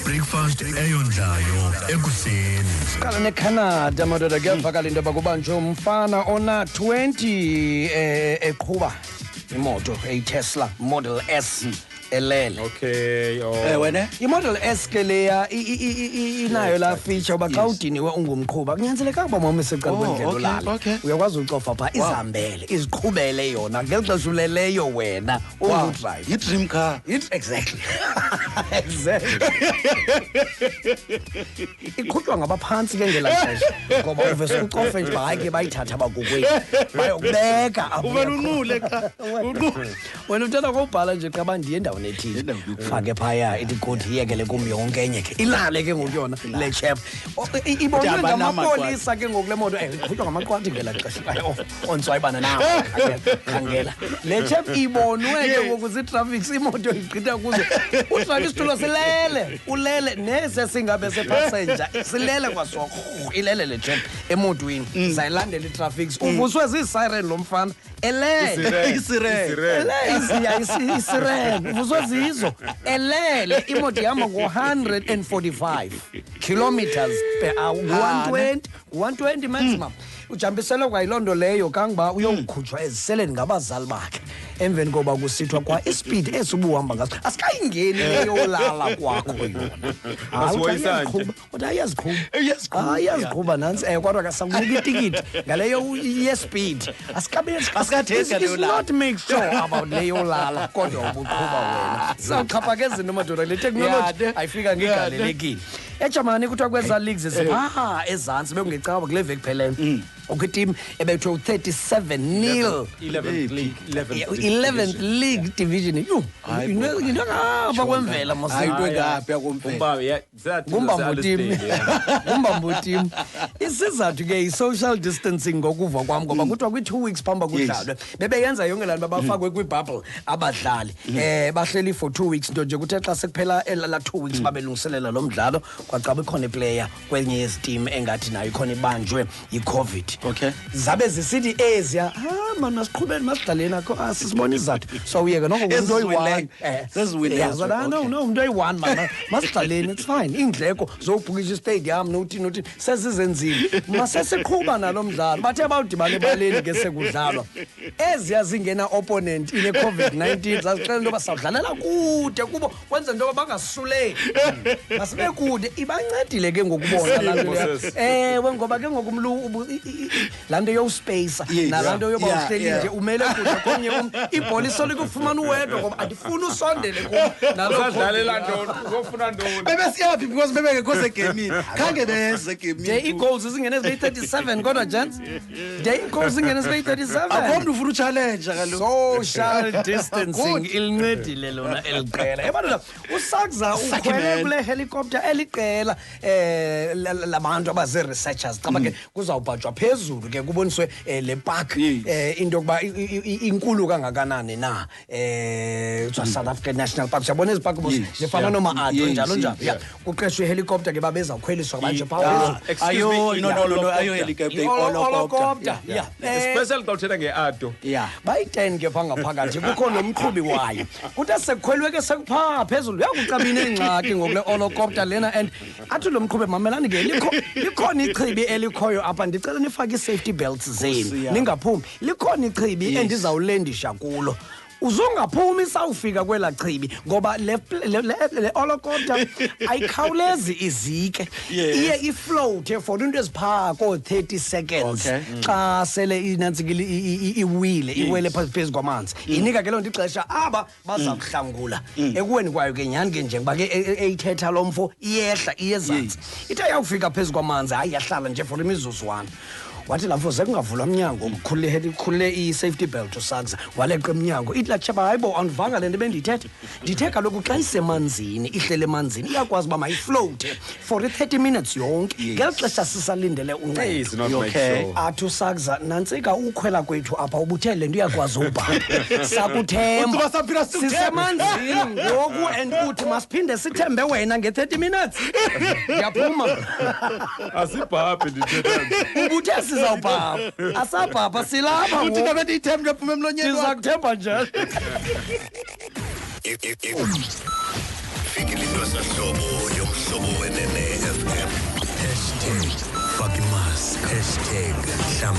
breakfast eyondlayo ekuseni. Siqala neCanada madoda kuyavakala into bakubanjwe umfana ona 20 eqhuba imoto eTesla Model S elele. Okay, wena iModel S ke leya inayo la feature uba xa udiniwe ungumqhuba kunyanzeleka uba mama seqala kwendlela ulala. Uyakwazi ucofa pha izihambele iziqhubele yona ngexesha uleleyo wena ungudrive. I-dream car. Exactly. Exactly. Iqhutywa ngabaphantsi ke ngelaxesha ngoba uvese ucofe nje hayi ke bayithatha abagokwethu bayokubeka Ubalunule cha. wena uthanda ukubhala nje xa bandiye endaweni ethile fake phaya ithi godi yekele kum yonke enye ke ilale ke ngokuyona le chap ibonwe ngamapolisa ke ngokule moto iqhutywa ngamaqwathi ngela xesha onswayibana nawo khangela le chap ibonwe ke ngoku zi-traffic imoto igqitha kuzo uthaka isitulo silele ulele nese singabe sepassenger silele kwaso ilele le chap emotweni sayilandela i-traffic uvuswe zii-siren lo mfana isiren uvuswe zizo elele imoto ihamba ngo-145 kilometers per hour 120 maximum ujambiselwe kwayiloo leyo kangoba uyowukhutshwa eziseleni ngabazali bakhe emveni koba kusithwa kwa ispeed esubuhamba ngaso asikayingeni leyolala kwakho yona kodwa ayaziqhuba nansi kodwa kasakunika itikiti ngaleyo yespeed it's not make sure about leyolala kodwa ubuqhuba wena sawuxhapha ke izinto madoda le technology ayifika ngegalelekile eJamani kuthiwa kweza leagues ezantsi bekungecaba kule veki pheleyo ukwitim ebethwe 37-0 11th league division into ngapha kwemvela Ayintwe ngaphi ngumbambo team isizathu ke i-social distancing ngokuva kwam ngoba kuthiwa kwi-2 weeks phamba kudlalwe bebeyenza yonke laa nto babafakwe kwibubble abadlali bahleli for 2 weeks nto nje kuthe xa sekuphela la 2 weeks babelungiselela lo mdlalo kwacaba ikhona iplayer kwenye yezi team engathi nayo ikhona ibanjwe yi-COVID. Okay. Zabe zisithi eziya man masiqhubeni masidlaleni akho asisibona izathu so uyeke noko umuntu oyi-1 no umuntu oyi-1 man masidlaleni it's fine indleko zobhukisha istadium nothini sezizenzile masesiqhuba nalo mdlalo bathe bawudibana ebaleni ke sekudlalwa eziya zingena opponent ine COVID-19 zasixela into yoba sawudlalela kude kubo kwenza into yoba bangasuleki masibe kude ibancedile ke ngokubona laa nto leyo ngoba ke ngokumlu laa nto yowuspace nalaa nto yoba uhleli nje umele kude konye ibhola isolo kufumana uwedwa ngoba andifuni usondele nalodlalela ntoni uzofuna ntoni bebesiyaphi because bebengekho segemini khange beze egemini de i-goals zingene zibeyi-37 kodwa gents de i-goals zingene zibeyi-37 akho mntu ufuna uchallenge kaloku social distancing ilincedile lona eliqela ebantwana usakza ukhwele kule helicopter eliqela labantu abazi-researchers xa ke kuzawubhajwa phezulu ke kuboniswe le park into yokuba inkulu kangakanani na South African National Park siyabona ezi park zifana noma-ato njalo njalo kuqeshwe ihelicopter ke babezawukhweliswa manje helicopter especially xa uthetha nge-ato bayi-10 ke phaa ngaphakathi kukho nomqhubi wayo kuthi sekukhwelwe ke sekuphaa phezulu uyakucabina ingxaki ngokule holocopter lena and athi lo mqhubi mamelani ke likhona ichibi elikhoyo apha ndicela nifake ii-safety belts zenu ningaphumi likhona ichibi endizawulendisha kulo uzongaphumi sawufika kwela chibi ngoba le holocopter ayikhawulezi izike iye ifloat for into eziphaa ko-30 seconds xa sele inantsikile iwile iwele phezu kwamanzi inika ke loo nto ixesha aba baza kuhlangula ekuweni kwayo ke nyhani ke njengoba ke eyithetha lo mfo iyehla iyezantsi ithe yawufika phezu kwamanzi hayi yahlala nje for imizuzwana wathi la mfoze kungavulwa mnyango kukhulule i-safety belt usakza waleqa emnyango ithi la tshaba hayibo andivanga le nto bendiyithetha ndithe kaloku xa isemanzini ihlele emanzini iyakwazi uba mayiflote for 30 minutes yonke ngeli xesha sisalindele uncedo athi usakza nantsika ukhwela kwethu apha ubuthe le nto iyakwazi ubhapha sakuthemba sisemanzini ngoku and uthi masiphinde sithembe wena nge-30 minutes ndiyaphuma asibhabhe ndithetha ubuthe sizawubhabha asabhabha silapha uthi ngabe ndiyithembe lephume emlonyeni siza kuthemba njalo Fikile into sahlobo yomhlaba umhlobo wenene FM #fucking mask #Hlam